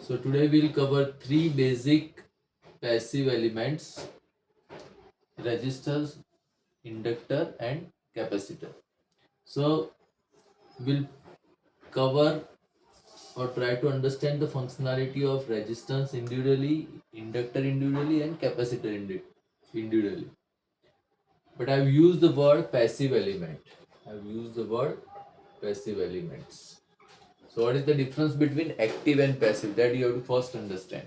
So today we'll cover three basic passive elements: resistors, inductor and capacitor. So we'll cover or try to understand the functionality of resistance individually, inductor individually and capacitor individually. But I've used the word passive element. I've used the word passive elements. So what is the difference between active and passive? That you have to first understand.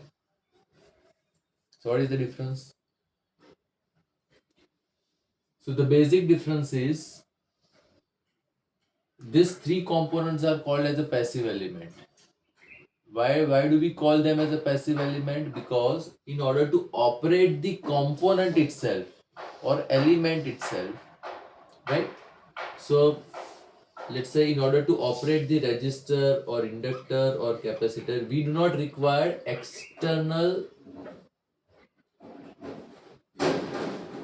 So what is the difference? So the basic difference is these three components are called as a passive element. Why do we call them as a passive element? Because in order to operate the component itself or element itself, right? So let's say in order to operate the resistor or inductor or capacitor, we do not require external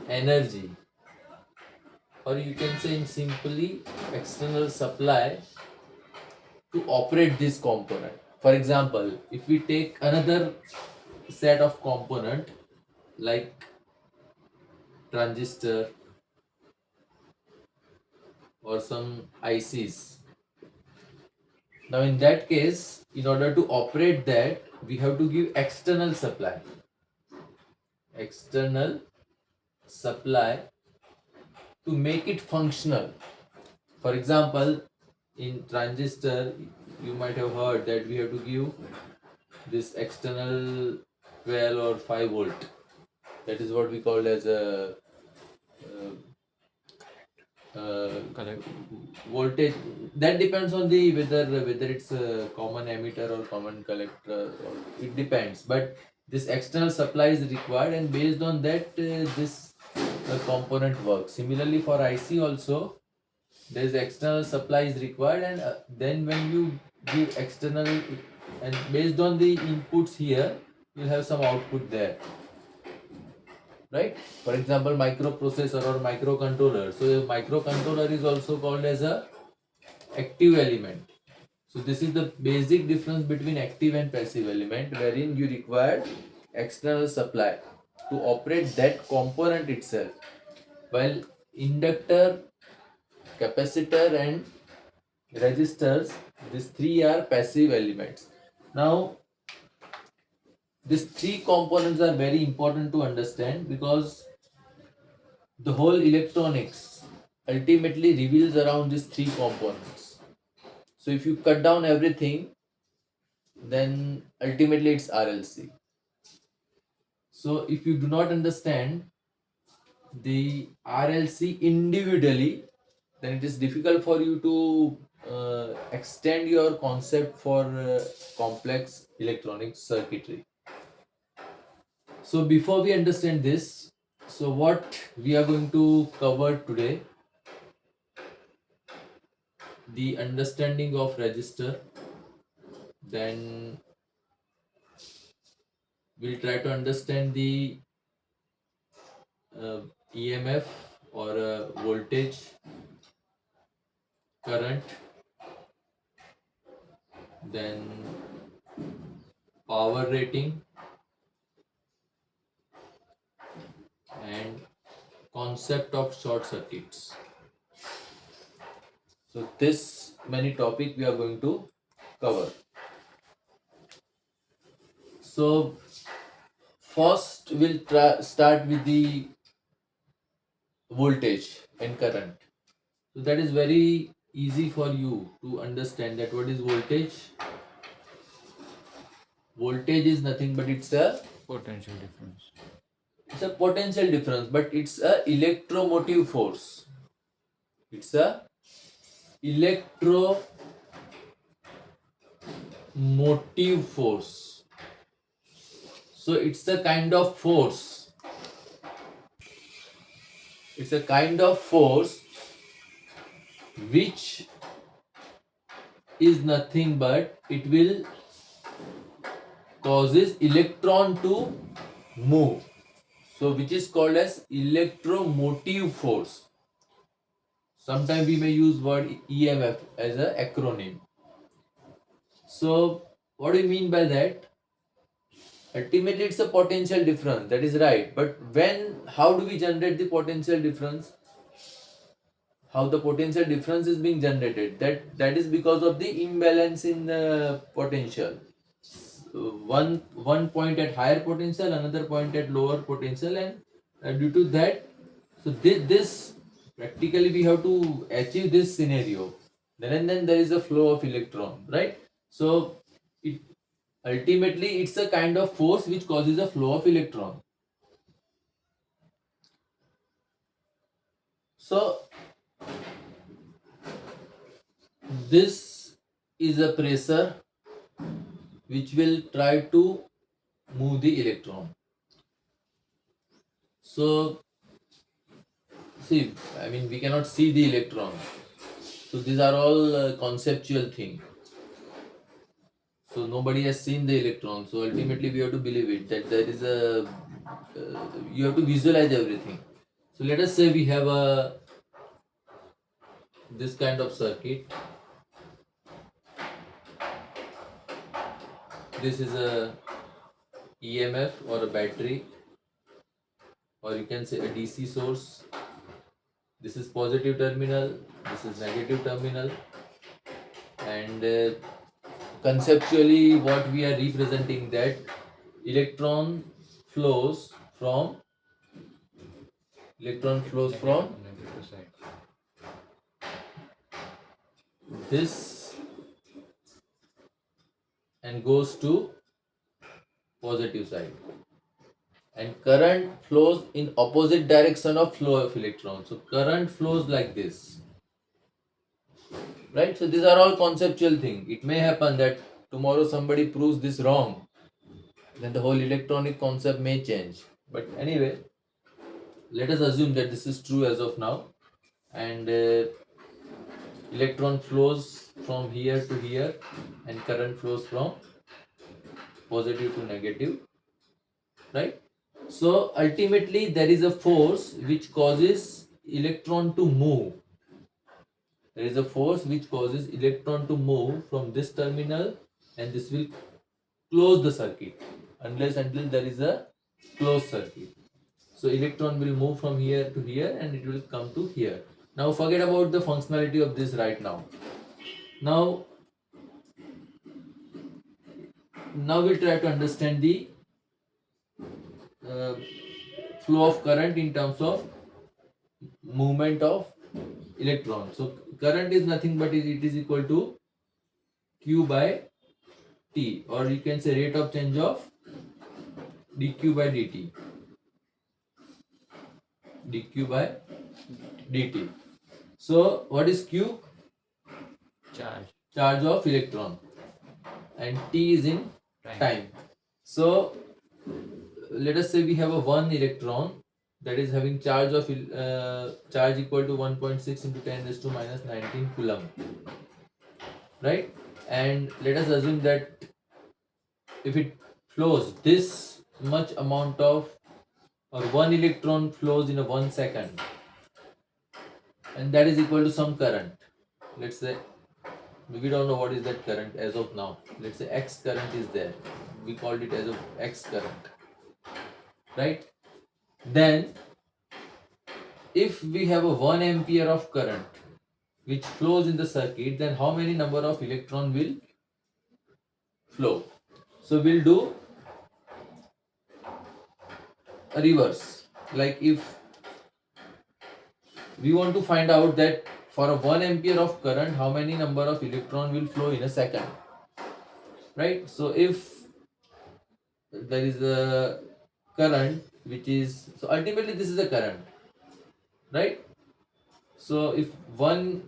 energy, or you can say in simply external supply to operate this component. For example, if we take another set of component like transistor or some ICs, now in that case, in order to operate that, we have to give external supply. External supply to make it functional. For example, in transistor, you might have heard that we have to give this external 12 or 5 volt. That is what we call as a uh, voltage. That depends on the whether it's a common emitter or common collector, or it depends, but this external supply is required, and based on that this component works. Similarly for IC also, there is external supply is required, and then when you give external, and based on the inputs here, you'll have some output there, right? For example, microprocessor or microcontroller. So a microcontroller is also called as a active element. So this is the basic difference between active and passive element, wherein you require external supply to operate that component itself, while inductor, capacitor and resistors, these three are passive elements. Now these three components are very important to understand, because the whole electronics ultimately revolves around these three components. So if you cut down everything, then ultimately it's RLC. So if you do not understand the RLC individually, then it is difficult for you to extend your concept for complex electronic circuitry. So before we understand this, so what we are going to cover today: the understanding of resistor, then we'll try to understand the uh, EMF or voltage, current, then power rating and concept of short circuits. So this many topic we are going to cover. So first we'll start with the voltage and current. So that is very easy for you to understand that what is voltage. Voltage is nothing but it's a Potential difference. potential difference, but it's a electromotive force. It's a electromotive force. So it's a kind of force. It's a kind of force which is nothing but it will causes electron to move. So which is called as electromotive force. Sometimes we may use word EMF as an acronym. So what do you mean by that? Ultimately, it's a potential difference. That is right. But how do we generate the potential difference? How the potential difference is being generated? That is because of the imbalance in the potential. One point at higher potential, another point at lower potential, and due to that, so this practically we have to achieve this scenario. Then there is a flow of electron, right? So it ultimately it's a kind of force which causes a flow of electron. So this is a pressure which will try to move the electron. So see, I mean, we cannot see the electron. So these are all conceptual thing. So nobody has seen the electron. So ultimately, we have to believe it that there is a. You have to visualize everything. So let us say we have a this kind of circuit. This is a EMF or a battery, or you can say a DC source. This is positive terminal. This is negative terminal, and conceptually what we are representing that electron flows from electron flows from this and goes to positive side, and current flows in opposite direction of flow of electrons. So current flows like this, right? So these are all conceptual thing. It may happen that tomorrow somebody proves this wrong, then the whole electronic concept may change. But anyway, let us assume that this is true as of now, and electron flows from here to here, and current flows from positive to negative, right? So ultimately there is a force which causes electron to move. There is a force which causes electron to move from this terminal, and this will close the circuit unless until there is a closed circuit. So electron will move from here to here and it will come to here. Now forget about the functionality of this right now. Now we'll try to understand the uh, flow of current in terms of movement of electron. So current is nothing but it is equal to Q by T, or you can say rate of change of dq by dt. dq by dt. So what is Q? Charge of electron, and T is in time. So let us say we have a one electron that is having charge of charge equal to 1.6 into 10 raised to minus 19 coulomb, right? And let us assume that if it flows this much amount of, or one electron flows in a 1 second, and that is equal to some current. Let's say we don't know what is that current as of now. Let's say X current is there. We called it as a X current, right? Then if we have a 1 ampere of current which flows in the circuit, then how many number of electron will flow? So we'll do a reverse. Like if we want to find out that for a 1 ampere of current, how many number of electron will flow in a second, right? So if there is a current which is, so ultimately this is a current, right? So if one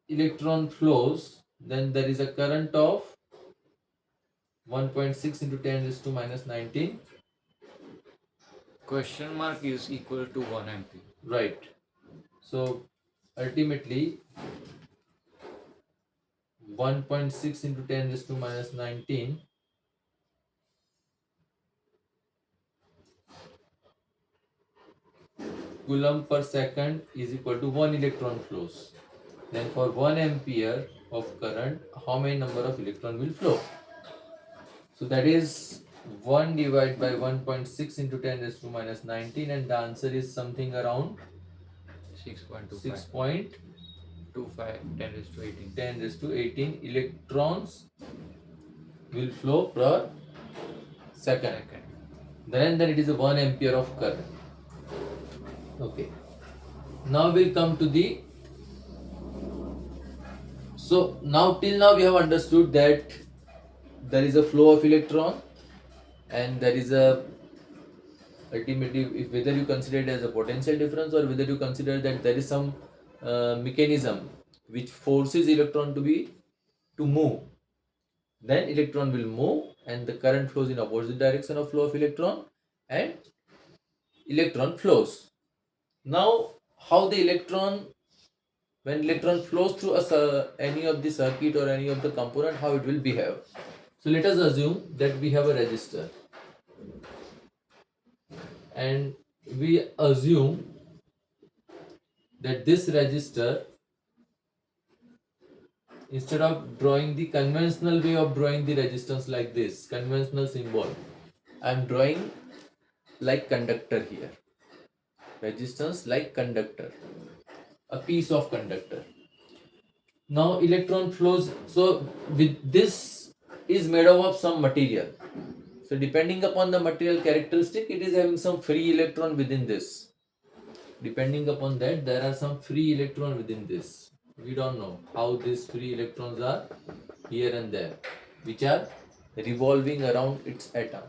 electron flows, then there is a current of 1.6 into 10 raised to minus 19. Question mark is equal to 1 ampere. Right. So ultimately 1.6 into 10 raised to minus 19 coulomb per second is equal to 1 electron flows. Then for 1 ampere of current, how many number of electron will flow? So that is 1 divided by 1.6 into 10 raised to minus 19, and the answer is something around 6.25. 25 10 raised to 18. 10 raised to 18 electrons will flow per second. Then it is a 1 ampere of current. Okay. Now we'll come to the. So now till now we have understood that there is a flow of electron, and there is a ultimately, if whether you consider it as a potential difference or whether you consider that there is some mechanism which forces electron to move, then electron will move and the current flows in opposite direction of flow of electron, and electron flows. Now how the electron, when electron flows through any of the circuit or any of the component, how it will behave? So let us assume that we have a resistor, and we assume that this resistor, instead of drawing the conventional way of drawing the resistance like this, conventional symbol, I am drawing like conductor here. Resistance like conductor, a piece of conductor. Now electron flows, so with this is made up of some material. So depending upon the material characteristic, it is having some free electron within this. Depending upon that, there are some free electron within this. We don't know how these free electrons are here and there, which are revolving around its atom.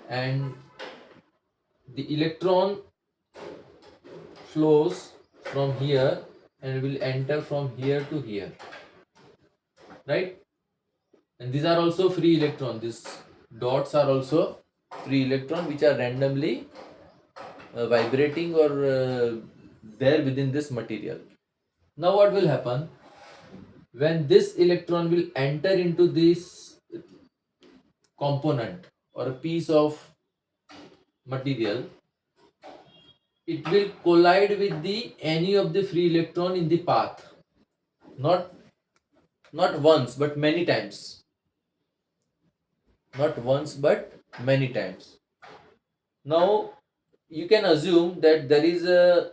And the electron flows from here and will enter from here to here, right? And these are also free electron. These dots are also free electron which are randomly vibrating or there within this material. Now what will happen when this electron will enter into this component or a piece of material? It will collide with the any of the free electron in the path, not once but many times, not once but many times. Now you can assume that there is a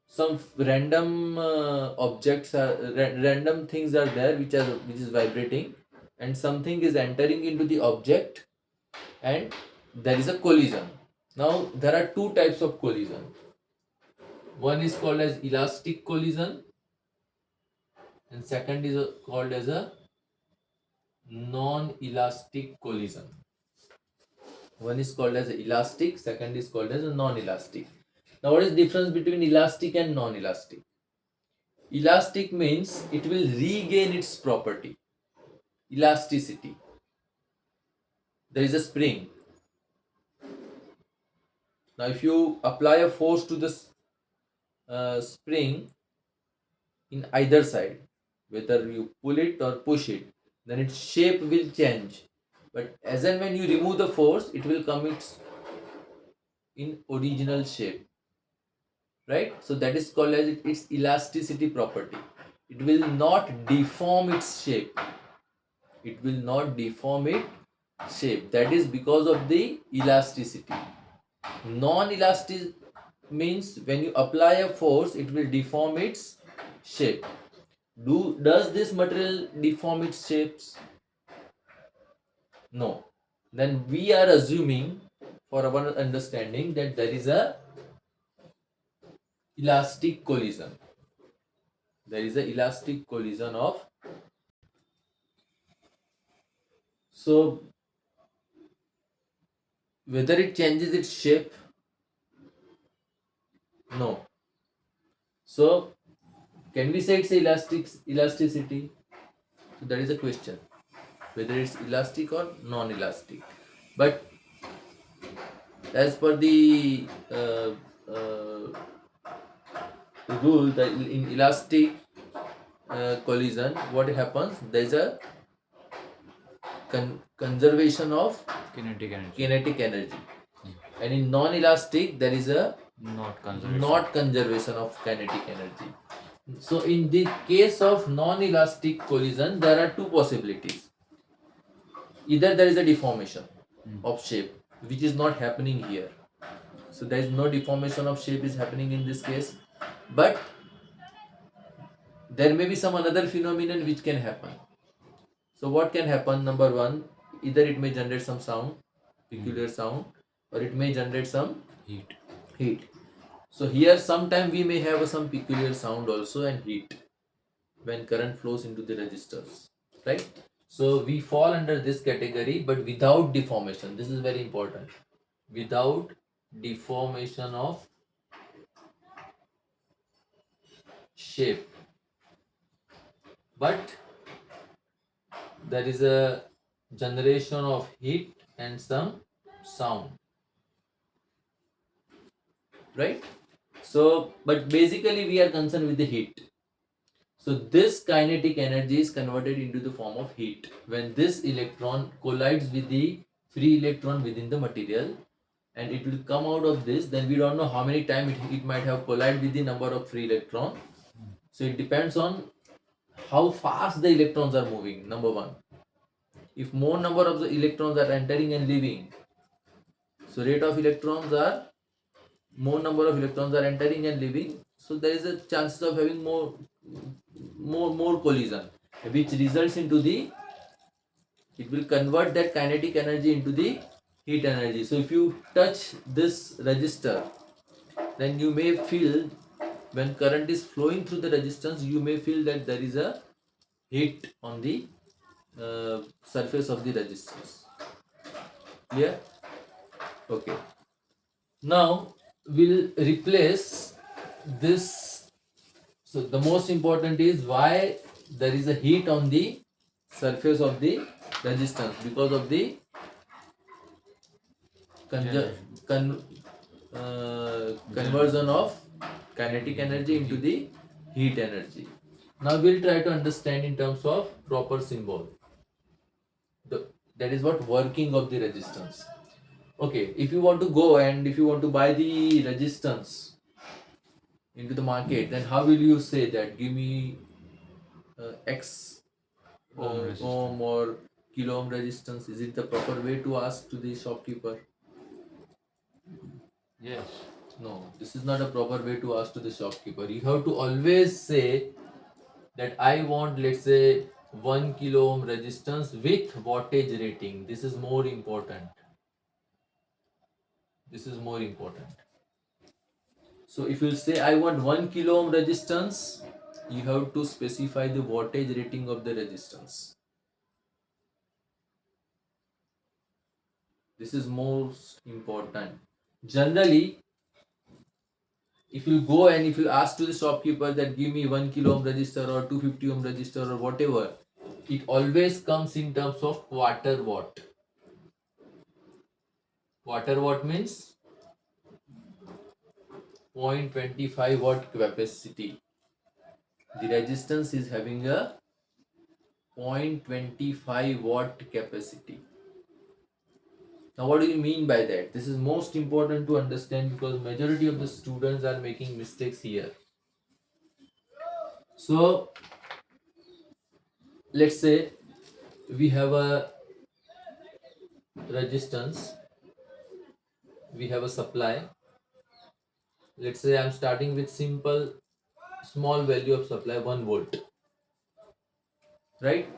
some random objects are random things are there which is vibrating, and something is entering into the object, and there is a collision. Now there are two types of collision. One is called as elastic collision, and second is called as a non-elastic collision. One is called as elastic, second is called as a non-elastic. Now what is the difference between elastic and non-elastic? Elastic means it will regain its property, elasticity. There is a spring. Now if you apply a force to this spring in either side, whether you pull it or push it, then its shape will change. But as and when you remove the force, it will come in original shape, right? So that is called as its elasticity property. It will not deform its shape. It will not deform its shape. That is because of the elasticity. Non-elastic means when you apply a force, it will deform its shape. Does this material deform its shapes? No. Then we are assuming, for our understanding, that there is a elastic collision. There is a elastic collision of. So whether it changes its shape? No. So can we say it's elasticity? So that is a question, whether it's elastic or non-elastic. But as per the rule, that in elastic collision, what happens? There is a conservation of kinetic energy, and in non-elastic there is a not conservation. not conservation of kinetic energy. So in the case of non-elastic collision, there are two possibilities. Either there is a deformation of shape, which is not happening here. So there is no deformation of shape is happening in this case, but there may be some another phenomenon which can happen. So what can happen? Number one, either it may generate some sound, peculiar sound, or it may generate some Heat. heat. So here sometime we may have some peculiar sound also and heat when current flows into the resistors, right? So we fall under this category, but without deformation. This is very important. Without deformation of shape, but there is a generation of heat and some sound, right? So, but basically we are concerned with the heat. So this kinetic energy is converted into the form of heat when this electron collides with the free electron within the material, and it will come out of this. Then we don't know how many times it might have collided with the number of free electron. So it depends on how fast the electrons are moving, number one. If more number of the electrons are entering and leaving, so rate of electrons are more number of electrons are entering and leaving, so there is a chances of having more collision, which results into the, it will convert that kinetic energy into the heat energy. So if you touch this resistor, then you may feel, when current is flowing through the resistance, you may feel that there is a heat on the surface of the resistance. Clear? Okay. Now we'll replace this. So the most important is why there is a heat on the surface of the resistance, because of the conversion of kinetic energy into the heat energy. Now we'll try to understand in terms of proper symbol. That is what working of the resistance. Okay, if you want to go and if you want to buy the resistance into the market, then how will you say that? Give me X ohm or kilo ohm resistance. Is it the proper way to ask to the shopkeeper? Yes. No, this is not a proper way to ask to the shopkeeper. You have to always say that I want, let's say, 1 kilo ohm resistance with wattage rating. This is more important. This is more important. So if you say I want 1 kilo ohm resistance, you have to specify the wattage rating of the resistance. This is most important. Generally, if you go and if you ask to the shopkeeper that give me 1 kilo ohm resistor or 250 ohm resistor or whatever, it always comes in terms of quarter watt. Quarter watt means 0.25 watt capacity. The resistance is having a 0.25 watt capacity. Now what do you mean by that? This is most important to understand because majority of the students are making mistakes here. So let's say we have a resistance, we have a supply. Let's say I'm starting with simple small value of supply 1 volt, right?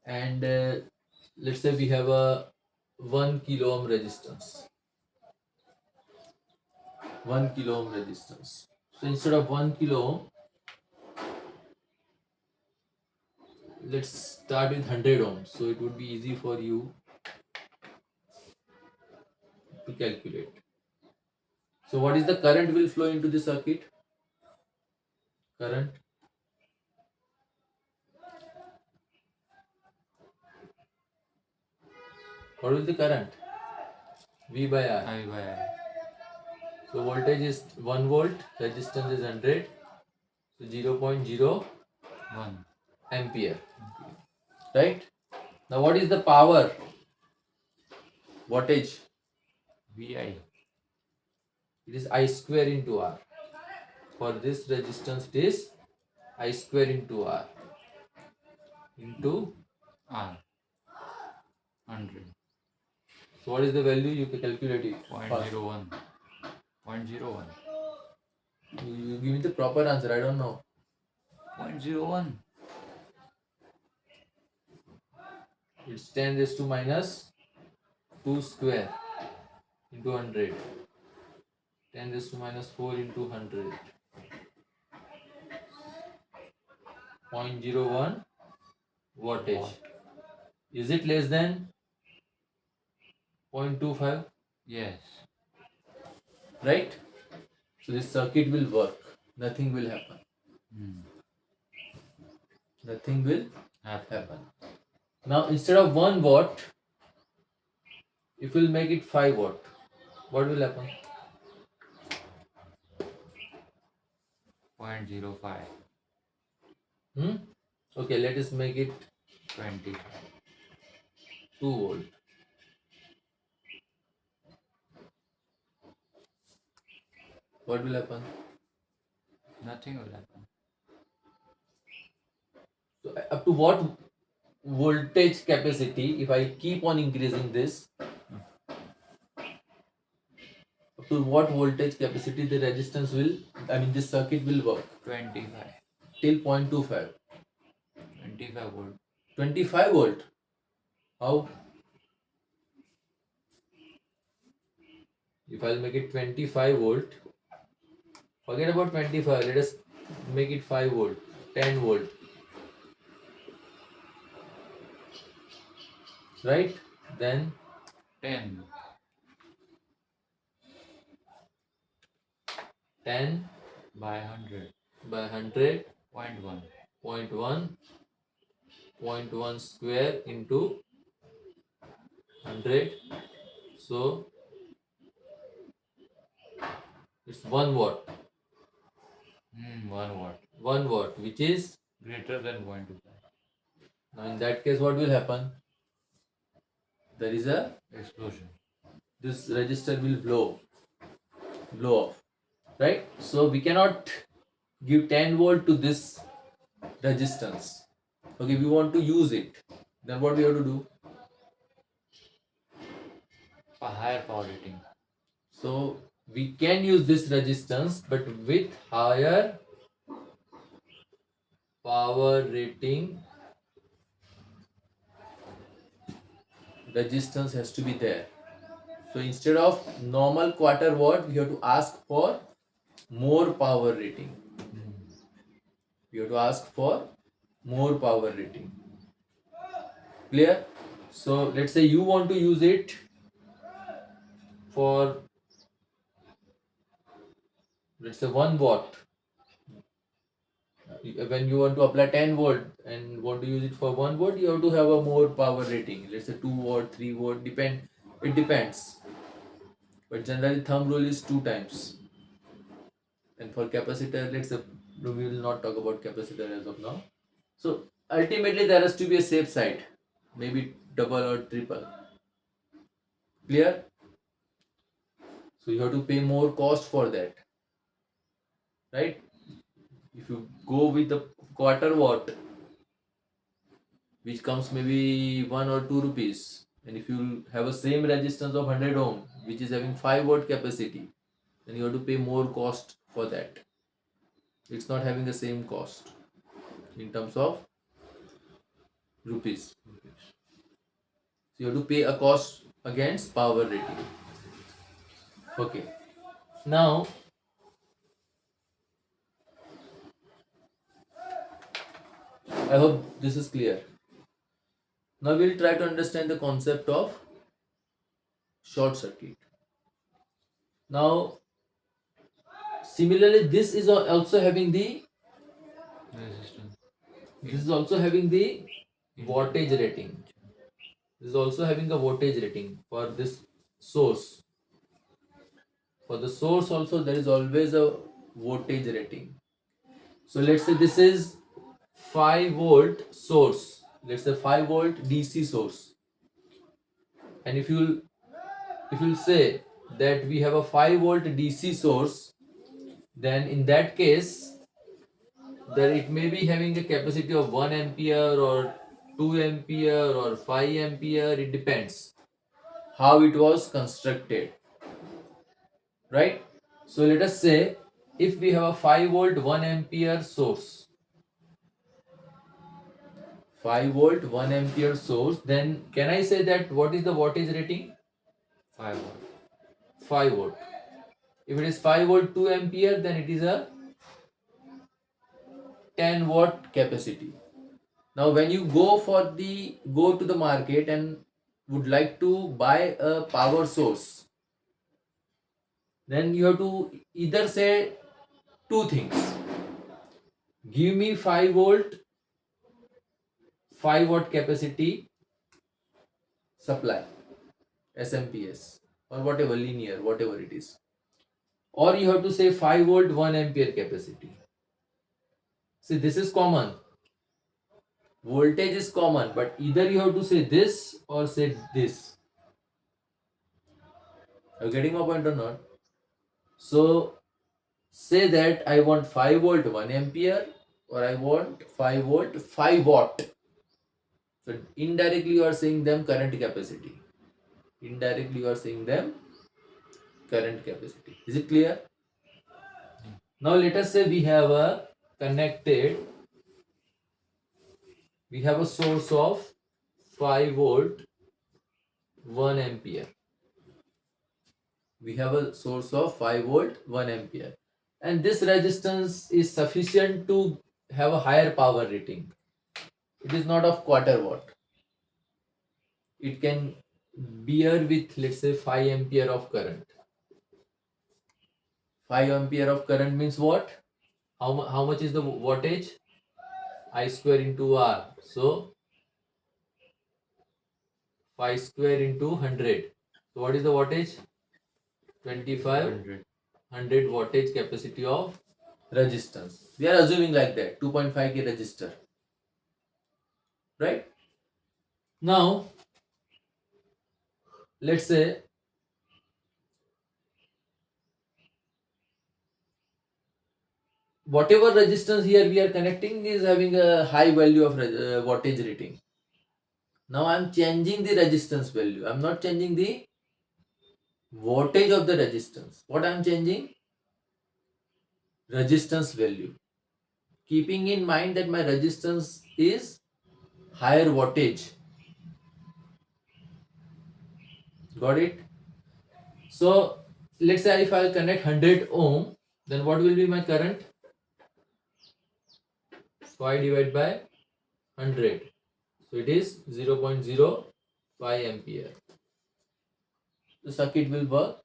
And let's say we have a 1 kilo ohm resistance, 1 kilo ohm resistance. So instead of 1 kilo ohm, let's start with 100 ohms, so it would be easy for you to calculate. So what is the current will flow into the circuit? Current, what will the current? V by R. I by I. So voltage is 1 volt, resistance is 100, so 0.01 ampere, right? Now what is the power? Wattage. VI. It is I square into R. For this resistance it is I square into R into. R 100 So what is the value? You can calculate it. Fast. 0.01 0.01 You give me the proper answer. I don't know. 0.01. It's 10 raised to minus 2 square into 100. 10 raised to minus 4 into 100. 0.01 wattage. Watt. Is it less than 0.25? Yes. Right? So this circuit will work. Nothing will happen. Hmm. Nothing will Happen. happen. Now instead of 1 watt, if we'll make it 5 watt, what will happen? 0.05 Hmm? Okay, let us make it 20. 2 volt. What will happen? Nothing will happen. So up to what voltage capacity, if I keep on increasing this, up to what voltage capacity the resistance will, this circuit will work? 25 Till 0.25. 25 volt. 25 volt. How? If I'll make it 25 volt, forget about 25, let us make it 5 volt, 10 volt, right? Then 10 10 by 100. by 100, 0.1. 0.1, 0.1 square into 100. So it's 1 watt. 1 watt. 1 watt, which is, Greater than 0.25. now in that case, what will happen? There is a, Explosion. this resistor will blow off, right? So we cannot give 10 volt to this resistance. Okay, we want to use it. Then what we have to do? A higher power rating. So we can use this resistance, but with higher power rating, resistance has to be there. So instead of normal quarter watt, we have to ask for more power rating. We have to ask for more power rating. Clear? So let's say you want to use it for, let's say 1 watt. When you want to apply 10 volt and want to use it for 1 watt, you have to have a more power rating. Let's say 2 watt, 3 watt, it depends. But generally thumb rule is 2 times. And for capacitor, let's say we will not talk about capacitor as of now. So ultimately there has to be a safe side, maybe double or triple. Clear? So you have to pay more cost for that, right? If you go with the quarter watt, which comes maybe 1 or 2 rupees, and if you have a same resistance of 100 ohm, which is having 5 watt capacity, then you have to pay more cost for that. It's not having the same cost in terms of rupees. So you have to pay a cost against power rating. Okay. Now I hope this is clear. Now we'll try to understand the concept of short circuit. Now similarly, this is also having the, Resistance. this is also having the wattage rating. This is also having a wattage rating for this source. For the source also there is always a voltage rating. So let's say this is 5 volt source. Let's say 5 volt DC source. And if you'll say that we have a 5 volt DC source, then in that case that it may be having a capacity of 1 ampere or 2 ampere or 5 ampere. It depends how it was constructed, right? So let us say if we have a 5 volt 1 ampere source, 5 volt 1 ampere source, then can I say that what is the wattage rating? 5 volt. 5 volt. If it is 5 volt 2 ampere, then it is a 10 watt capacity. Now when you go to the market and would like to buy a power source, then you have to either say two things. Give me 5 volt 5 watt capacity supply, SMPS, or whatever, linear, whatever it is. Or you have to say 5 volt 1 ampere capacity. See, this is common. Voltage is common, but either you have to say this or say this. Are you getting my point or not? So say that I want 5 volt 1 ampere or I want 5 volt 5 watt. So indirectly you are saying them current capacity. Indirectly you are saying them current capacity. Is it clear? Now let us say we have a source of 5 volt 1 ampere. We have a source of 5 volt 1 ampere. And this resistance is sufficient to have a higher power rating. It is not of quarter watt. It can bear with, let's say, 5 ampere of current. 5 ampere of current means what? How much is the wattage? I square into R. So 5 square into 100. So what is the wattage? 25 100 wattage capacity of resistance. We are assuming like that 2.5k resistor, right? Now let's say whatever resistance here we are connecting is having a high value of wattage rating. Now I am changing the resistance value. I am not changing the voltage of the resistance. What I am changing? Resistance value. Keeping in mind that my resistance is higher wattage. Got it? So let's say if I connect 100 ohm, then what will be my current? 5 divided by 100. So it is 0.05 ampere. The circuit will work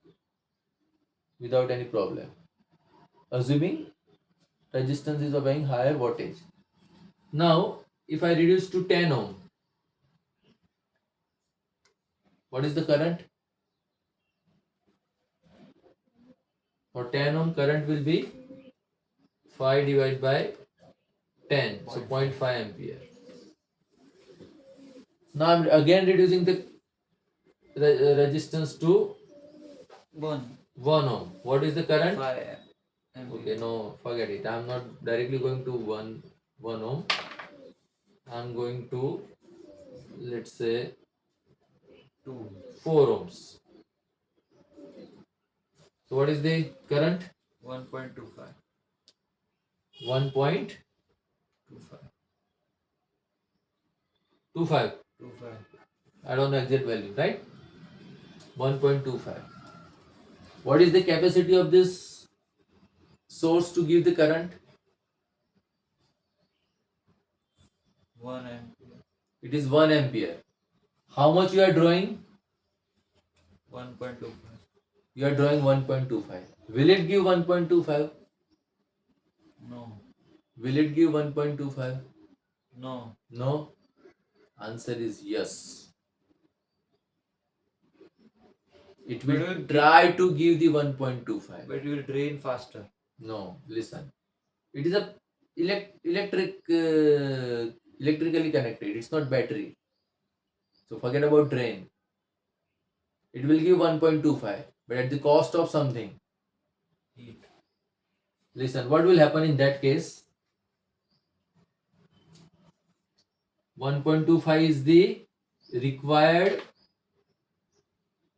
without any problem. Assuming resistance is obeying higher wattage. Now, if I reduce to 10 ohm, what is the current? For 10 ohm, current will be 5 divided by 10, so 0.5 ampere. Now I'm again reducing the resistance to 1 ohm. What is the current? 5 ampere. Okay, no, forget it. I'm not directly going to 1 ohm. I'm going to, let's say, 4 ohms. So what is the current? 1.25. 1.25. 25. I don't know exact value, right? 1.25. What is the capacity of this source to give the current? 1 ampere. It is 1 ampere. How much you are drawing? 1.25. You are drawing 1.25. Will it give 1.25? No. Will it give 1.25? No. No. Answer is yes. It will But try to give the 1.25. But you will drain faster. No, listen. It is a electrically connected. It's not battery. So forget about drain. It will give 1.25, but at the cost of something. Heat. Listen, what will happen in that case? 1.25 is the required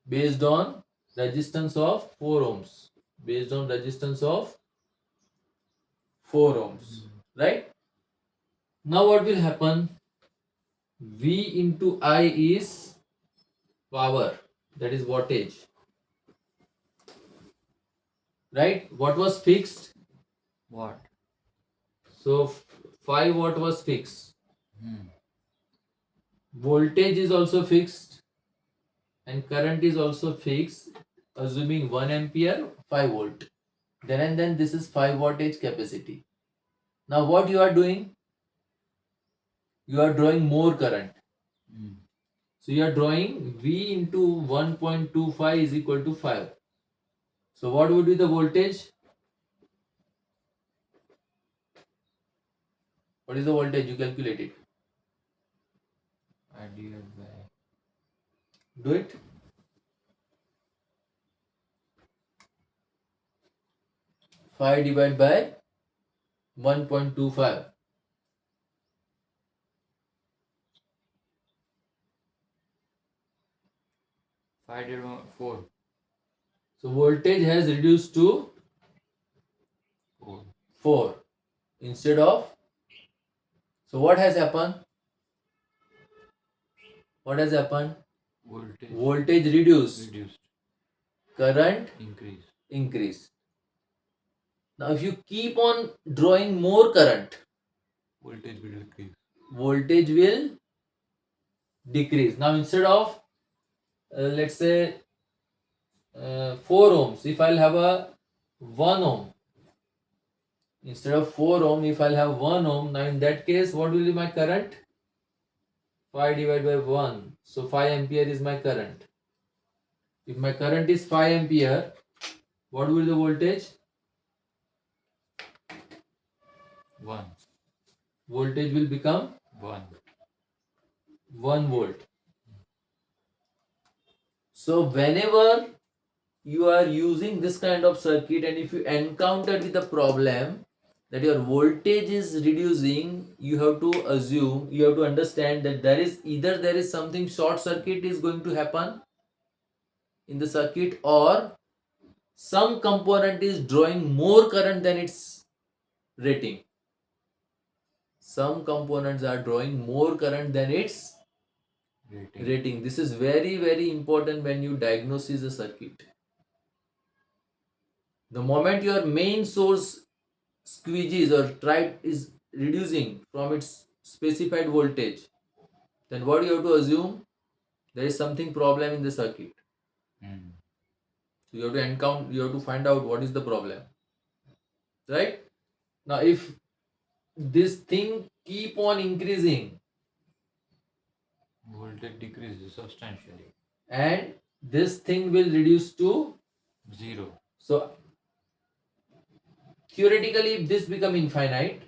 based on resistance of 4 ohms. Based on resistance of 4 ohms. Right? Now what will happen? V into I is power, that is wattage. Right? What was fixed? What? So 5 watt was fixed. Hmm. Voltage is also fixed and current is also fixed, assuming 1 ampere 5 volt. Then and then this is 5 wattage capacity. Now what you are doing? You are drawing more current. Hmm. So you are drawing V into 1.25 is equal to 5. So what would be the voltage? What is the voltage? You calculate it. I divided by Do it. Five divided by 1.25. 5 divided by 4. So voltage has reduced to 4. 4 instead of. So what has happened? What has happened? Voltage Voltage reduced, reduced. current Increase. increased. Now if you keep on drawing more current, Voltage will decrease. voltage will decrease. Now instead of let's say 4 ohms, if I'll have a 1 ohm, instead of 4 ohm, if I'll have 1 ohm, now in that case what will be my current? 5 divided by 1, so 5 ampere is my current. If my current is 5 ampere, what will be the voltage? 1. Voltage will become 1. 1 volt. So whenever you are using this kind of circuit and if you encounter with a problem that your voltage is reducing, you have to assume, you have to understand that there is either there is something short circuit is going to happen in the circuit, or some component is drawing more current than its rating. Some components are drawing more current than its rating. This is very very important when you diagnose a circuit. The moment your main source squeegees or try is reducing from its specified voltage, then what you have to assume? There is something problem in the circuit. Hmm. So you have to encounter, you have to find out what is the problem. Right? Now if this thing keep on increasing Voltage decreases substantially. and this thing will reduce to 0. so theoretically if this become infinite,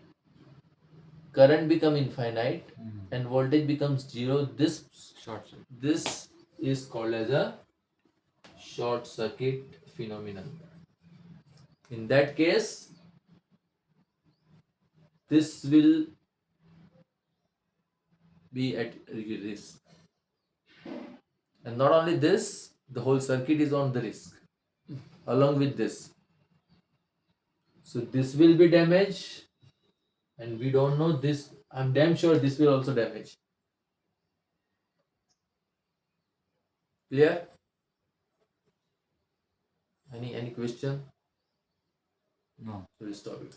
current become infinite and voltage becomes 0, this Short circuit. this is called as a short circuit phenomenon. In that case, this will be at risk. And not only this, the whole circuit is on the risk along with this. So this will be damaged and we don't know this. I'm damn sure this will also damage. Clear? Any question? No. So we'll stop it.